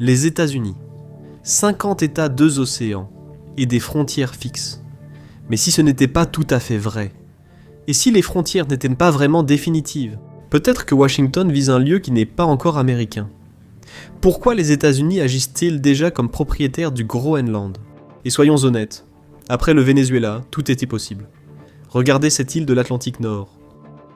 Les États-Unis. 50 États, 2 océans, et des frontières fixes. Mais si ce n'était pas tout à fait vrai? Et si les frontières n'étaient pas vraiment définitives? Peut-être que Washington vise un lieu qui n'est pas encore américain. Pourquoi les États-Unis agissent-ils déjà comme propriétaires du Groenland? Et soyons honnêtes, après le Venezuela, tout était possible. Regardez cette île de l'Atlantique Nord.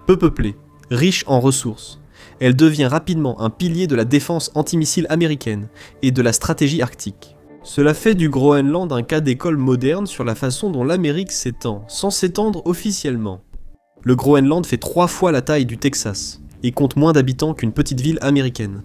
Peu peuplée, riche en ressources, elle devient rapidement un pilier de la défense antimissile américaine et de la stratégie arctique. Cela fait du Groenland un cas d'école moderne sur la façon dont l'Amérique s'étend, sans s'étendre officiellement. Le Groenland fait 3 fois la taille du Texas, et compte moins d'habitants qu'une petite ville américaine.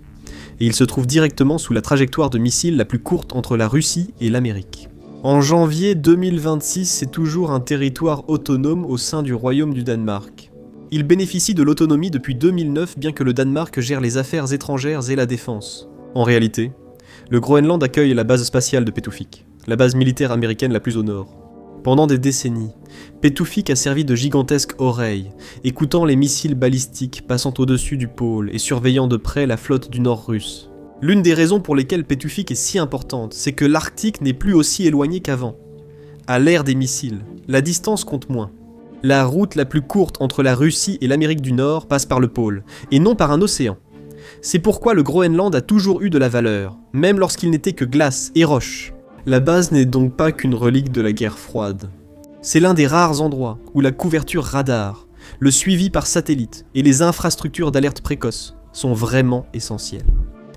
Et il se trouve directement sous la trajectoire de missiles la plus courte entre la Russie et l'Amérique. En janvier 2026, c'est toujours un territoire autonome au sein du Royaume du Danemark. Il bénéficie de l'autonomie depuis 2009, bien que le Danemark gère les affaires étrangères et la défense. En réalité, le Groenland accueille la base spatiale de Pituffik, la base militaire américaine la plus au nord. Pendant des décennies, Pituffik a servi de gigantesques oreilles, écoutant les missiles balistiques passant au-dessus du pôle et surveillant de près la flotte du nord russe. L'une des raisons pour lesquelles Pituffik est si importante, c'est que l'Arctique n'est plus aussi éloigné qu'avant. À l'ère des missiles, la distance compte moins. La route la plus courte entre la Russie et l'Amérique du Nord passe par le pôle, et non par un océan. C'est pourquoi le Groenland a toujours eu de la valeur, même lorsqu'il n'était que glace et roche. La base n'est donc pas qu'une relique de la guerre froide. C'est l'un des rares endroits où la couverture radar, le suivi par satellite et les infrastructures d'alerte précoce sont vraiment essentielles.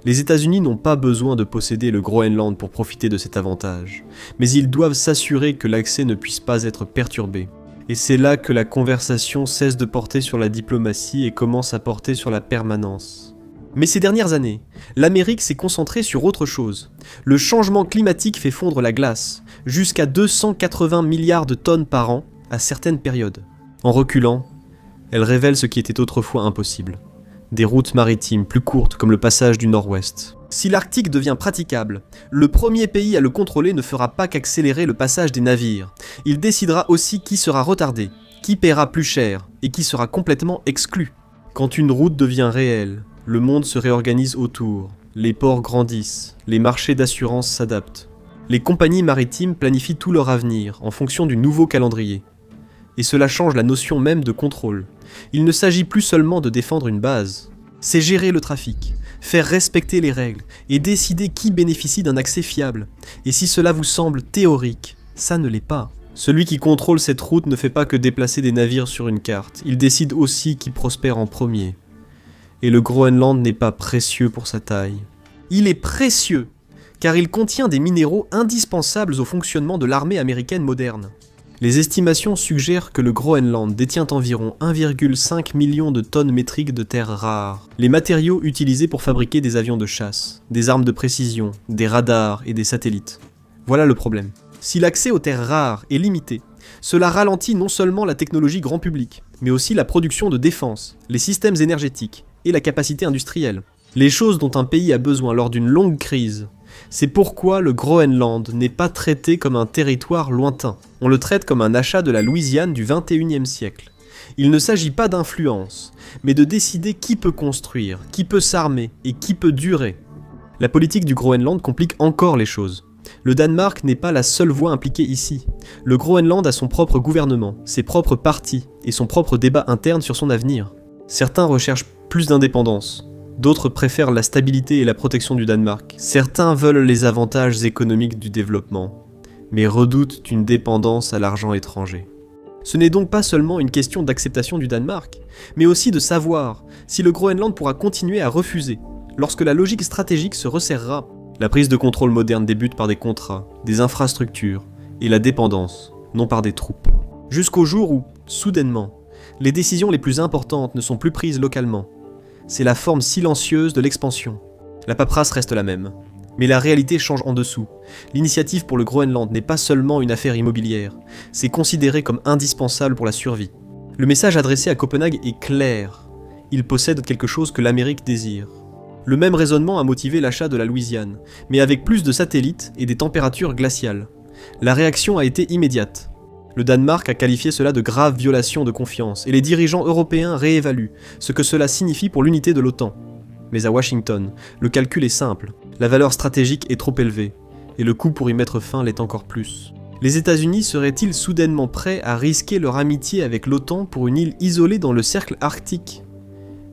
Les États-Unis n'ont pas besoin de posséder le Groenland pour profiter de cet avantage, mais ils doivent s'assurer que l'accès ne puisse pas être perturbé. Et c'est là que la conversation cesse de porter sur la diplomatie et commence à porter sur la permanence. Mais ces dernières années, l'Amérique s'est concentrée sur autre chose. Le changement climatique fait fondre la glace, jusqu'à 280 milliards de tonnes par an à certaines périodes. En reculant, elle révèle ce qui était autrefois impossible. Des routes maritimes plus courtes comme le passage du Nord-Ouest. Si l'Arctique devient praticable, le premier pays à le contrôler ne fera pas qu'accélérer le passage des navires. Il décidera aussi qui sera retardé, qui paiera plus cher et qui sera complètement exclu. Quand une route devient réelle, le monde se réorganise autour, les ports grandissent, les marchés d'assurance s'adaptent. Les compagnies maritimes planifient tout leur avenir en fonction du nouveau calendrier. Et cela change la notion même de contrôle. Il ne s'agit plus seulement de défendre une base, c'est gérer le trafic, faire respecter les règles et décider qui bénéficie d'un accès fiable. Et si cela vous semble théorique, ça ne l'est pas. Celui qui contrôle cette route ne fait pas que déplacer des navires sur une carte, il décide aussi qui prospère en premier. Et le Groenland n'est pas précieux pour sa taille. Il est précieux, car il contient des minéraux indispensables au fonctionnement de l'armée américaine moderne. Les estimations suggèrent que le Groenland détient environ 1,5 million de tonnes métriques de terres rares, les matériaux utilisés pour fabriquer des avions de chasse, des armes de précision, des radars et des satellites. Voilà le problème. Si l'accès aux terres rares est limité, cela ralentit non seulement la technologie grand public, mais aussi la production de défense, les systèmes énergétiques et la capacité industrielle. Les choses dont un pays a besoin lors d'une longue crise. C'est pourquoi le Groenland n'est pas traité comme un territoire lointain. On le traite comme un achat de la Louisiane du XXIe siècle. Il ne s'agit pas d'influence, mais de décider qui peut construire, qui peut s'armer et qui peut durer. La politique du Groenland complique encore les choses. Le Danemark n'est pas la seule voix impliquée ici. Le Groenland a son propre gouvernement, ses propres partis et son propre débat interne sur son avenir. Certains recherchent plus d'indépendance. D'autres préfèrent la stabilité et la protection du Danemark. Certains veulent les avantages économiques du développement, mais redoutent une dépendance à l'argent étranger. Ce n'est donc pas seulement une question d'acceptation du Danemark, mais aussi de savoir si le Groenland pourra continuer à refuser, lorsque la logique stratégique se resserrera. La prise de contrôle moderne débute par des contrats, des infrastructures et la dépendance, non par des troupes. Jusqu'au jour où, soudainement, les décisions les plus importantes ne sont plus prises localement. C'est la forme silencieuse de l'expansion. La paperasse reste la même, mais la réalité change en dessous. L'initiative pour le Groenland n'est pas seulement une affaire immobilière, c'est considéré comme indispensable pour la survie. Le message adressé à Copenhague est clair. Il possède quelque chose que l'Amérique désire. Le même raisonnement a motivé l'achat de la Louisiane, mais avec plus de satellites et des températures glaciales. La réaction a été immédiate. Le Danemark a qualifié cela de grave violation de confiance, et les dirigeants européens réévaluent ce que cela signifie pour l'unité de l'OTAN. Mais à Washington, le calcul est simple. La valeur stratégique est trop élevée, et le coût pour y mettre fin l'est encore plus. Les États-Unis seraient-ils soudainement prêts à risquer leur amitié avec l'OTAN pour une île isolée dans le cercle arctique?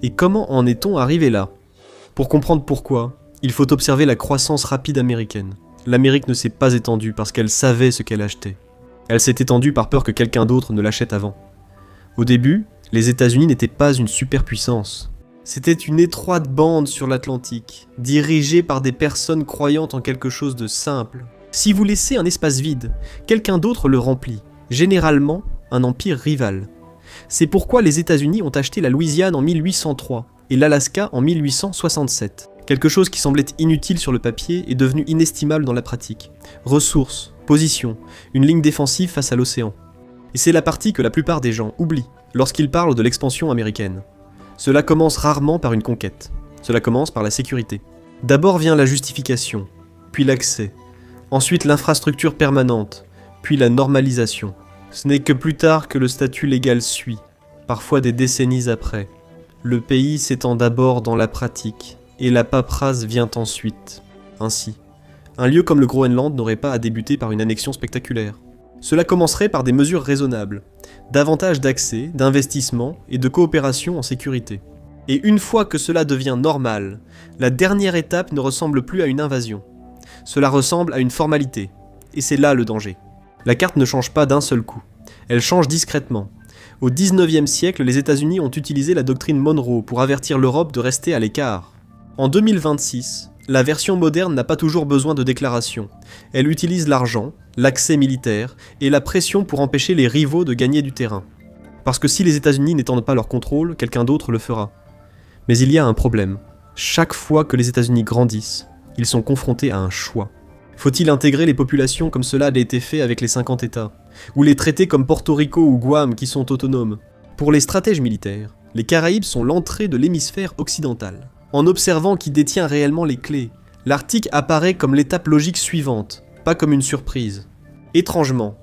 Et comment en est-on arrivé là? Pour comprendre pourquoi, il faut observer la croissance rapide américaine. L'Amérique ne s'est pas étendue parce qu'elle savait ce qu'elle achetait. Elle s'est étendue par peur que quelqu'un d'autre ne l'achète avant. Au début, les États-Unis n'étaient pas une superpuissance. C'était une étroite bande sur l'Atlantique, dirigée par des personnes croyant en quelque chose de simple. Si vous laissez un espace vide, quelqu'un d'autre le remplit, généralement un empire rival. C'est pourquoi les États-Unis ont acheté la Louisiane en 1803 et l'Alaska en 1867. Quelque chose qui semblait inutile sur le papier est devenu inestimable dans la pratique. Ressources, position, une ligne défensive face à l'océan. Et c'est la partie que la plupart des gens oublient lorsqu'ils parlent de l'expansion américaine. Cela commence rarement par une conquête. Cela commence par la sécurité. D'abord vient la justification, puis l'accès, ensuite l'infrastructure permanente, puis la normalisation. Ce n'est que plus tard que le statut légal suit, parfois des décennies après. Le pays s'étend d'abord dans la pratique, et la paperasse vient ensuite. Ainsi, un lieu comme le Groenland n'aurait pas à débuter par une annexion spectaculaire. Cela commencerait par des mesures raisonnables, davantage d'accès, d'investissement et de coopération en sécurité. Et une fois que cela devient normal, la dernière étape ne ressemble plus à une invasion. Cela ressemble à une formalité, et c'est là le danger. La carte ne change pas d'un seul coup, elle change discrètement. Au XIXe siècle, les États-Unis ont utilisé la doctrine Monroe pour avertir l'Europe de rester à l'écart. En 2026, la version moderne n'a pas toujours besoin de déclaration. Elle utilise l'argent, l'accès militaire et la pression pour empêcher les rivaux de gagner du terrain. Parce que si les États-Unis n'étendent pas leur contrôle, quelqu'un d'autre le fera. Mais il y a un problème. Chaque fois que les États-Unis grandissent, ils sont confrontés à un choix. Faut-il intégrer les populations comme cela a été fait avec les 50 États, ou les traiter comme Porto Rico ou Guam qui sont autonomes? Pour les stratèges militaires, les Caraïbes sont l'entrée de l'hémisphère occidental. En observant qui détient réellement les clés, l'Arctique apparaît comme l'étape logique suivante, pas comme une surprise. Étrangement,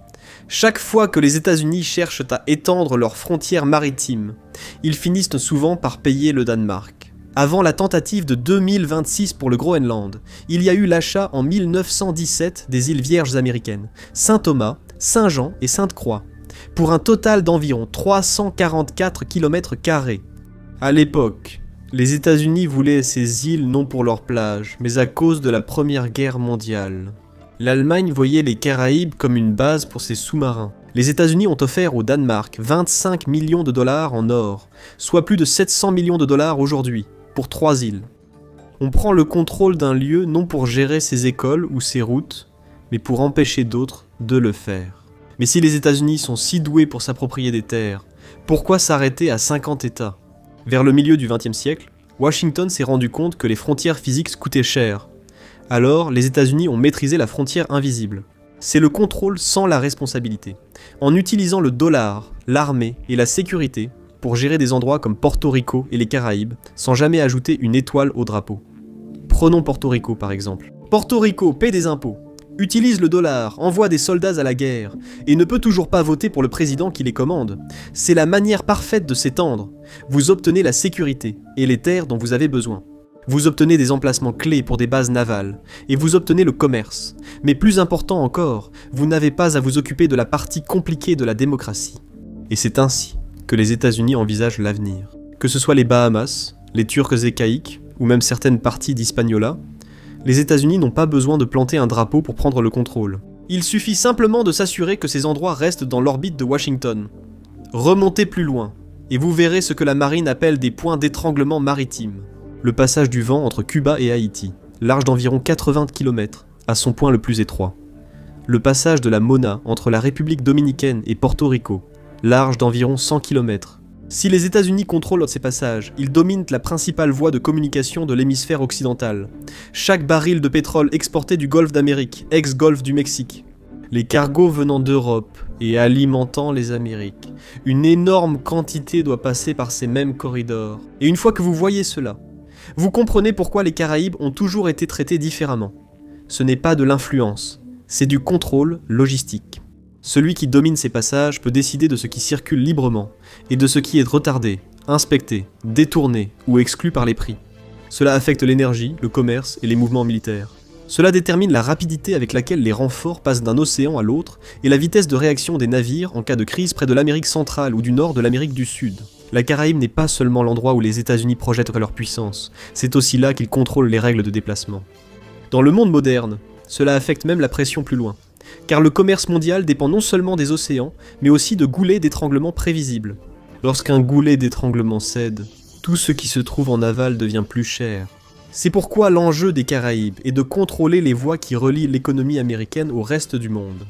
chaque fois que les États-Unis cherchent à étendre leurs frontières maritimes, ils finissent souvent par payer le Danemark. Avant la tentative de 2026 pour le Groenland, il y a eu l'achat en 1917 des îles Vierges américaines, Saint-Thomas, Saint-Jean et Sainte-Croix, pour un total d'environ 344 km². À l'époque, les États-Unis voulaient ces îles non pour leurs plages, mais à cause de la Première Guerre mondiale. L'Allemagne voyait les Caraïbes comme une base pour ses sous-marins. Les États-Unis ont offert au Danemark 25 millions de dollars en or, soit plus de 700 millions de dollars aujourd'hui, pour 3 îles. On prend le contrôle d'un lieu non pour gérer ses écoles ou ses routes, mais pour empêcher d'autres de le faire. Mais si les États-Unis sont si doués pour s'approprier des terres, pourquoi s'arrêter à 50 États ? Vers le milieu du XXe siècle, Washington s'est rendu compte que les frontières physiques coûtaient cher. Alors, les États-Unis ont maîtrisé la frontière invisible. C'est le contrôle sans la responsabilité, en utilisant le dollar, l'armée et la sécurité pour gérer des endroits comme Porto Rico et les Caraïbes, sans jamais ajouter une étoile au drapeau. Prenons Porto Rico par exemple. Porto Rico paie des impôts, utilise le dollar, envoie des soldats à la guerre, et ne peut toujours pas voter pour le président qui les commande. C'est la manière parfaite de s'étendre. Vous obtenez la sécurité et les terres dont vous avez besoin. Vous obtenez des emplacements clés pour des bases navales, et vous obtenez le commerce. Mais plus important encore, vous n'avez pas à vous occuper de la partie compliquée de la démocratie. Et c'est ainsi que les États-Unis envisagent l'avenir. Que ce soit les Bahamas, les Turques et Caïques, ou même certaines parties d'Hispaniola, les États-Unis n'ont pas besoin de planter un drapeau pour prendre le contrôle. Il suffit simplement de s'assurer que ces endroits restent dans l'orbite de Washington. Remontez plus loin, et vous verrez ce que la marine appelle des points d'étranglement maritime. Le passage du vent entre Cuba et Haïti, large d'environ 80 km, à son point le plus étroit. Le passage de la Mona entre la République dominicaine et Porto Rico, large d'environ 100 km. Si les États-Unis contrôlent ces passages, ils dominent la principale voie de communication de l'hémisphère occidental. Chaque baril de pétrole exporté du Golfe d'Amérique, ex-Golfe du Mexique. Les cargos venant d'Europe et alimentant les Amériques. Une énorme quantité doit passer par ces mêmes corridors. Et une fois que vous voyez cela, vous comprenez pourquoi les Caraïbes ont toujours été traités différemment. Ce n'est pas de l'influence, c'est du contrôle logistique. Celui qui domine ces passages peut décider de ce qui circule librement et de ce qui est retardé, inspecté, détourné ou exclu par les prix. Cela affecte l'énergie, le commerce et les mouvements militaires. Cela détermine la rapidité avec laquelle les renforts passent d'un océan à l'autre et la vitesse de réaction des navires en cas de crise près de l'Amérique centrale ou du nord de l'Amérique du Sud. La Caraïbe n'est pas seulement l'endroit où les États-Unis projettent leur puissance, c'est aussi là qu'ils contrôlent les règles de déplacement. Dans le monde moderne, cela affecte même la pression plus loin, car le commerce mondial dépend non seulement des océans, mais aussi de goulets d'étranglement prévisibles. Lorsqu'un goulet d'étranglement cède, tout ce qui se trouve en aval devient plus cher. C'est pourquoi l'enjeu des Caraïbes est de contrôler les voies qui relient l'économie américaine au reste du monde.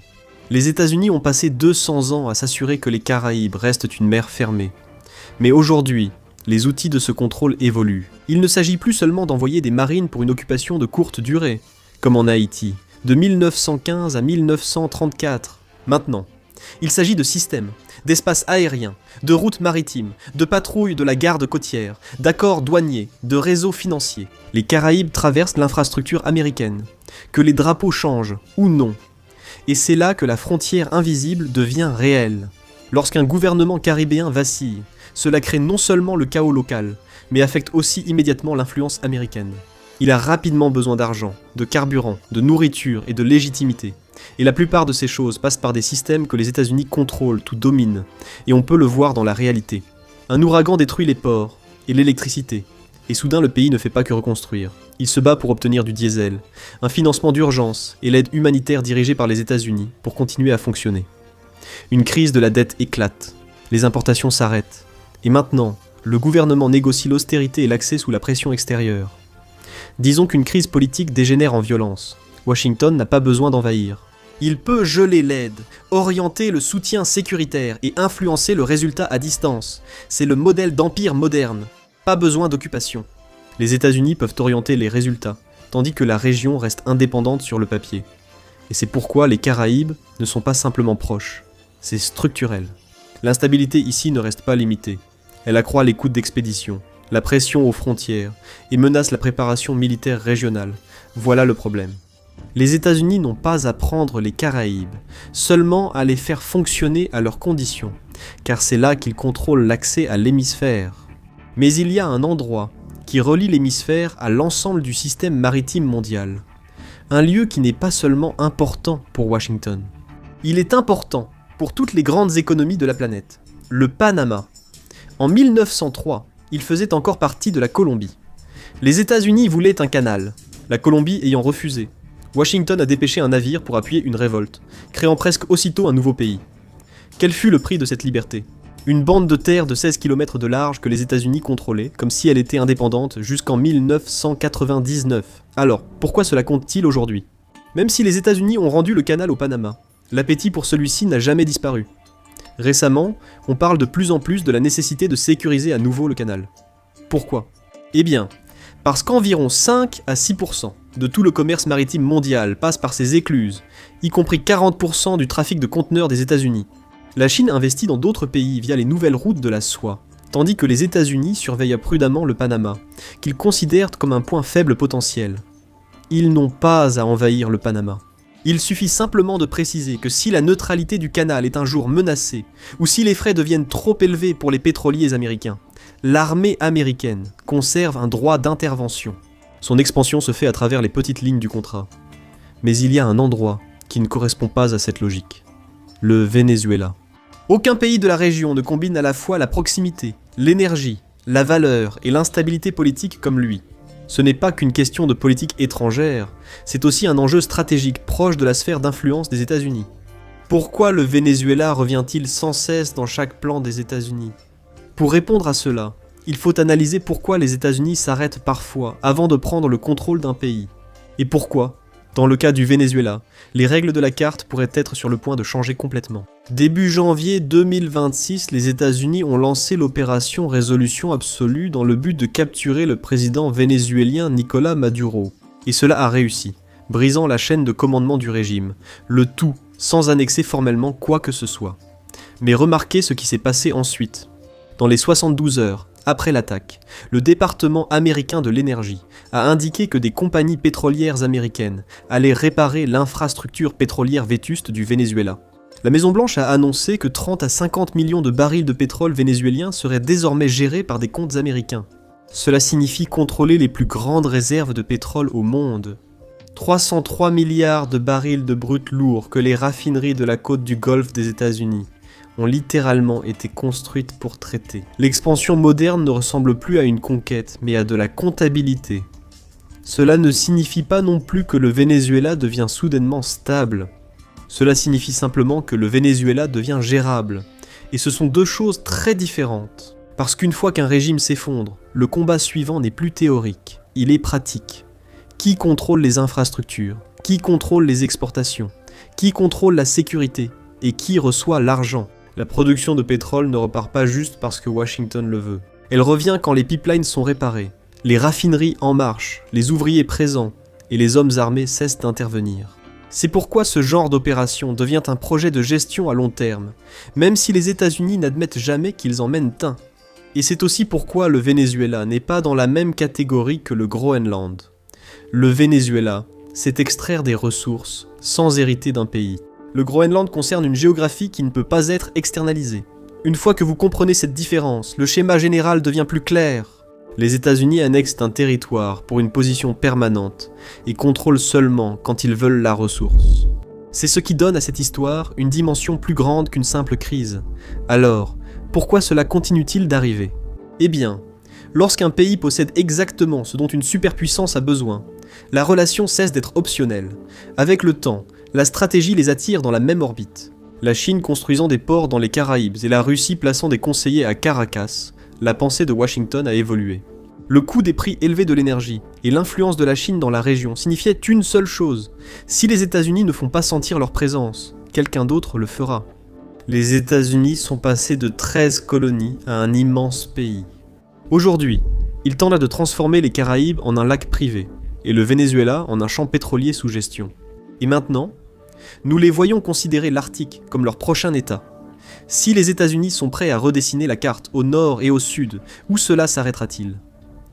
Les États-Unis ont passé 200 ans à s'assurer que les Caraïbes restent une mer fermée. Mais aujourd'hui, les outils de ce contrôle évoluent. Il ne s'agit plus seulement d'envoyer des marines pour une occupation de courte durée, comme en Haïti, de 1915 à 1934. Maintenant, il s'agit de systèmes, d'espaces aériens, de routes maritimes, de patrouilles de la garde côtière, d'accords douaniers, de réseaux financiers. Les Caraïbes traversent l'infrastructure américaine, que les drapeaux changent ou non. Et c'est là que la frontière invisible devient réelle. Lorsqu'un gouvernement caribéen vacille, cela crée non seulement le chaos local, mais affecte aussi immédiatement l'influence américaine. Il a rapidement besoin d'argent, de carburant, de nourriture et de légitimité. Et la plupart de ces choses passent par des systèmes que les États-Unis contrôlent ou dominent, et on peut le voir dans la réalité. Un ouragan détruit les ports et l'électricité, et soudain le pays ne fait pas que reconstruire. Il se bat pour obtenir du diesel, un financement d'urgence et l'aide humanitaire dirigée par les États-Unis pour continuer à fonctionner. Une crise de la dette éclate, les importations s'arrêtent, et maintenant, le gouvernement négocie l'austérité et l'accès sous la pression extérieure. Disons qu'une crise politique dégénère en violence. Washington n'a pas besoin d'envahir. Il peut geler l'aide, orienter le soutien sécuritaire et influencer le résultat à distance. C'est le modèle d'empire moderne. Pas besoin d'occupation. Les États-Unis peuvent orienter les résultats, tandis que la région reste indépendante sur le papier. Et c'est pourquoi les Caraïbes ne sont pas simplement proches. C'est structurel. L'instabilité ici ne reste pas limitée. Elle accroît les coûts d'expédition, la pression aux frontières et menace la préparation militaire régionale. Voilà le problème. Les États-Unis n'ont pas à prendre les Caraïbes, seulement à les faire fonctionner à leurs conditions, car c'est là qu'ils contrôlent l'accès à l'hémisphère. Mais il y a un endroit qui relie l'hémisphère à l'ensemble du système maritime mondial. Un lieu qui n'est pas seulement important pour Washington. Il est important pour toutes les grandes économies de la planète. Le Panama. En 1903, il faisait encore partie de la Colombie. Les États-Unis voulaient un canal, la Colombie ayant refusé. Washington a dépêché un navire pour appuyer une révolte, créant presque aussitôt un nouveau pays. Quel fut le prix de cette liberté ? Une bande de terre de 16 km de large que les États-Unis contrôlaient, comme si elle était indépendante, jusqu'en 1999. Alors, pourquoi cela compte-t-il aujourd'hui ? Même si les États-Unis ont rendu le canal au Panama, l'appétit pour celui-ci n'a jamais disparu. Récemment, on parle de plus en plus de la nécessité de sécuriser à nouveau le canal. Pourquoi ? Eh bien, parce qu'environ 5 à 6% de tout le commerce maritime mondial passe par ces écluses, y compris 40% du trafic de conteneurs des États-Unis. La Chine investit dans d'autres pays via les nouvelles routes de la soie, tandis que les États-Unis surveillent prudemment le Panama, qu'ils considèrent comme un point faible potentiel. Ils n'ont pas à envahir le Panama. Il suffit simplement de préciser que si la neutralité du canal est un jour menacée, ou si les frais deviennent trop élevés pour les pétroliers américains, l'armée américaine conserve un droit d'intervention. Son expansion se fait à travers les petites lignes du contrat. Mais il y a un endroit qui ne correspond pas à cette logique. Le Venezuela. Aucun pays de la région ne combine à la fois la proximité, l'énergie, la valeur et l'instabilité politique comme lui. Ce n'est pas qu'une question de politique étrangère, c'est aussi un enjeu stratégique proche de la sphère d'influence des États-Unis. Pourquoi le Venezuela revient-il sans cesse dans chaque plan des États-Unis ? Pour répondre à cela, il faut analyser pourquoi les États-Unis s'arrêtent parfois avant de prendre le contrôle d'un pays. Et pourquoi, dans le cas du Venezuela, les règles de la carte pourraient être sur le point de changer complètement. Début janvier 2026, les États-Unis ont lancé l'opération Résolution Absolue dans le but de capturer le président vénézuélien Nicolás Maduro. Et cela a réussi, brisant la chaîne de commandement du régime, le tout sans annexer formellement quoi que ce soit. Mais remarquez ce qui s'est passé ensuite. Dans les 72 heures, après l'attaque, le département américain de l'énergie a indiqué que des compagnies pétrolières américaines allaient réparer l'infrastructure pétrolière vétuste du Venezuela. La Maison-Blanche a annoncé que 30 à 50 millions de barils de pétrole vénézuélien seraient désormais gérés par des comptes américains. Cela signifie contrôler les plus grandes réserves de pétrole au monde. 303 milliards de barils de brut lourd que les raffineries de la côte du Golfe des États-Unis ont littéralement été construites pour traiter. L'expansion moderne ne ressemble plus à une conquête, mais à de la comptabilité. Cela ne signifie pas non plus que le Venezuela devient soudainement stable. Cela signifie simplement que le Venezuela devient gérable. Et ce sont deux choses très différentes. Parce qu'une fois qu'un régime s'effondre, le combat suivant n'est plus théorique, il est pratique. Qui contrôle les infrastructures? Qui contrôle les exportations? Qui contrôle la sécurité? Et qui reçoit l'argent? La production de pétrole ne repart pas juste parce que Washington le veut. Elle revient quand les pipelines sont réparés, les raffineries en marche, les ouvriers présents et les hommes armés cessent d'intervenir. C'est pourquoi ce genre d'opération devient un projet de gestion à long terme, même si les États-Unis n'admettent jamais qu'ils en mènent un. Et c'est aussi pourquoi le Venezuela n'est pas dans la même catégorie que le Groenland. Le Venezuela, c'est extraire des ressources sans hériter d'un pays. Le Groenland concerne une géographie qui ne peut pas être externalisée. Une fois que vous comprenez cette différence, le schéma général devient plus clair. Les États-Unis annexent un territoire pour une position permanente et contrôlent seulement quand ils veulent la ressource. C'est ce qui donne à cette histoire une dimension plus grande qu'une simple crise. Alors, pourquoi cela continue-t-il d'arriver? Eh bien, lorsqu'un pays possède exactement ce dont une superpuissance a besoin, la relation cesse d'être optionnelle. Avec le temps, la stratégie les attire dans la même orbite. La Chine construisant des ports dans les Caraïbes et la Russie plaçant des conseillers à Caracas, la pensée de Washington a évolué. Le coût des prix élevés de l'énergie et l'influence de la Chine dans la région signifiaient une seule chose. Si les États-Unis ne font pas sentir leur présence, quelqu'un d'autre le fera. Les États-Unis sont passés de 13 colonies à un immense pays. Aujourd'hui, ils tentent de transformer les Caraïbes en un lac privé et le Venezuela en un champ pétrolier sous gestion. Et maintenant, nous les voyons considérer l'Arctique comme leur prochain État. Si les États-Unis sont prêts à redessiner la carte au nord et au sud, où cela s'arrêtera-t-il?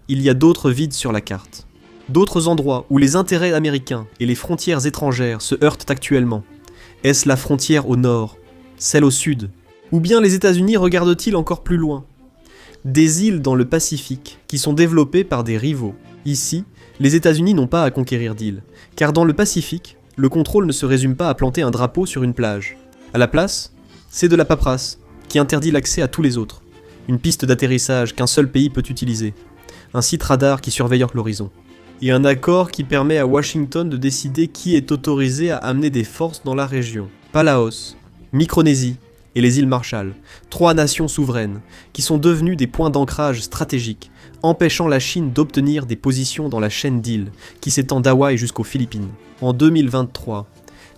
Il y a d'autres vides sur la carte. D'autres endroits où les intérêts américains et les frontières étrangères se heurtent actuellement. Est-ce la frontière au nord? Celle au sud? Ou bien les États-Unis regardent-ils encore plus loin? Des îles dans le Pacifique qui sont développées par des rivaux. Ici, les États-Unis n'ont pas à conquérir d'îles, car dans le Pacifique, le contrôle ne se résume pas à planter un drapeau sur une plage. À la place, c'est de la paperasse, qui interdit l'accès à tous les autres. Une piste d'atterrissage qu'un seul pays peut utiliser. Un site radar qui surveille l'horizon. Et un accord qui permet à Washington de décider qui est autorisé à amener des forces dans la région. Palaos, Micronésie et les îles Marshall, 3 nations souveraines, qui sont devenues des points d'ancrage stratégiques, empêchant la Chine d'obtenir des positions dans la chaîne d'îles, qui s'étend d'Hawaï jusqu'aux Philippines. En 2023,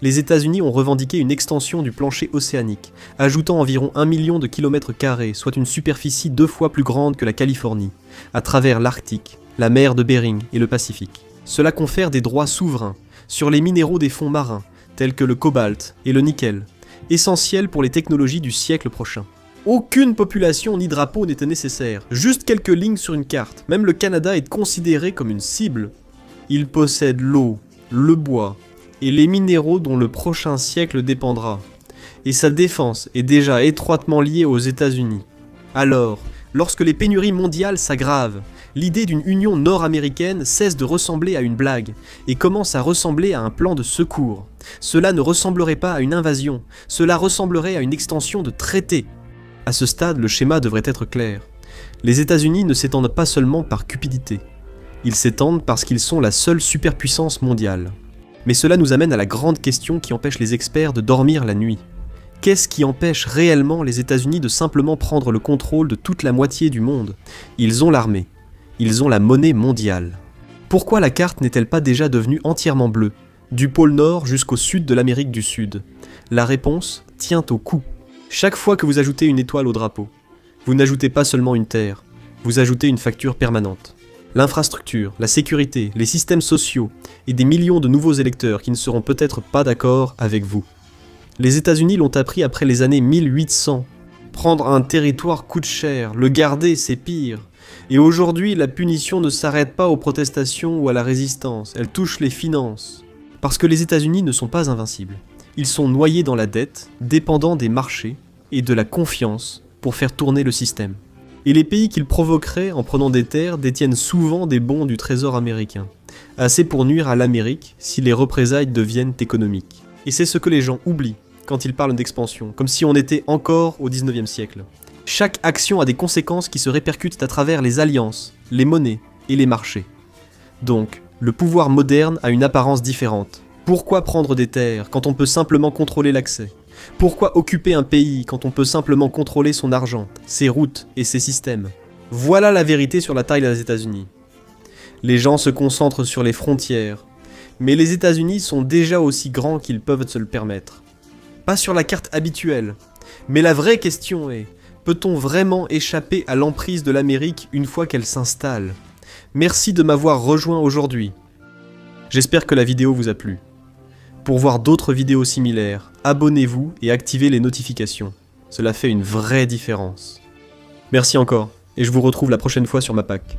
les États-Unis ont revendiqué une extension du plancher océanique, ajoutant environ 1 million de kilomètres carrés, soit une superficie 2 fois plus grande que la Californie, à travers l'Arctique, la mer de Bering et le Pacifique. Cela confère des droits souverains sur les minéraux des fonds marins, tels que le cobalt et le nickel, essentiels pour les technologies du siècle prochain. Aucune population ni drapeau n'était nécessaire, juste quelques lignes sur une carte. Même le Canada est considéré comme une cible. Il possède l'eau, le bois et les minéraux dont le prochain siècle dépendra. Et sa défense est déjà étroitement liée aux États-Unis. Alors, lorsque les pénuries mondiales s'aggravent, l'idée d'une union nord-américaine cesse de ressembler à une blague et commence à ressembler à un plan de secours. Cela ne ressemblerait pas à une invasion, cela ressemblerait à une extension de traité. À ce stade, le schéma devrait être clair. Les États-Unis ne s'étendent pas seulement par cupidité. Ils s'étendent parce qu'ils sont la seule superpuissance mondiale. Mais cela nous amène à la grande question qui empêche les experts de dormir la nuit. Qu'est-ce qui empêche réellement les États-Unis de simplement prendre le contrôle de toute la moitié du monde? Ils ont l'armée. Ils ont la monnaie mondiale. Pourquoi la carte n'est-elle pas déjà devenue entièrement bleue, du pôle Nord jusqu'au sud de l'Amérique du Sud? La réponse tient au coût. Chaque fois que vous ajoutez une étoile au drapeau, vous n'ajoutez pas seulement une terre, vous ajoutez une facture permanente. L'infrastructure, la sécurité, les systèmes sociaux et des millions de nouveaux électeurs qui ne seront peut-être pas d'accord avec vous. Les États-Unis l'ont appris après les années 1800. Prendre un territoire coûte cher, le garder c'est pire. Et aujourd'hui, la punition ne s'arrête pas aux protestations ou à la résistance, elle touche les finances. Parce que les États-Unis ne sont pas invincibles. Ils sont noyés dans la dette, dépendants des marchés et de la confiance pour faire tourner le système. Et les pays qu'ils provoqueraient en prenant des terres détiennent souvent des bons du trésor américain, assez pour nuire à l'Amérique si les représailles deviennent économiques. Et c'est ce que les gens oublient quand ils parlent d'expansion, comme si on était encore au 19e siècle. Chaque action a des conséquences qui se répercutent à travers les alliances, les monnaies et les marchés. Donc, le pouvoir moderne a une apparence différente. Pourquoi prendre des terres quand on peut simplement contrôler l'accès ? Pourquoi occuper un pays quand on peut simplement contrôler son argent, ses routes et ses systèmes ? Voilà la vérité sur la taille des États-Unis. Les gens se concentrent sur les frontières, mais les États-Unis sont déjà aussi grands qu'ils peuvent se le permettre. Pas sur la carte habituelle, mais la vraie question est, peut-on vraiment échapper à l'emprise de l'Amérique une fois qu'elle s'installe ? Merci de m'avoir rejoint aujourd'hui. J'espère que la vidéo vous a plu. Pour voir d'autres vidéos similaires, abonnez-vous et activez les notifications. Cela fait une vraie différence. Merci encore, et je vous retrouve la prochaine fois sur ma PAC.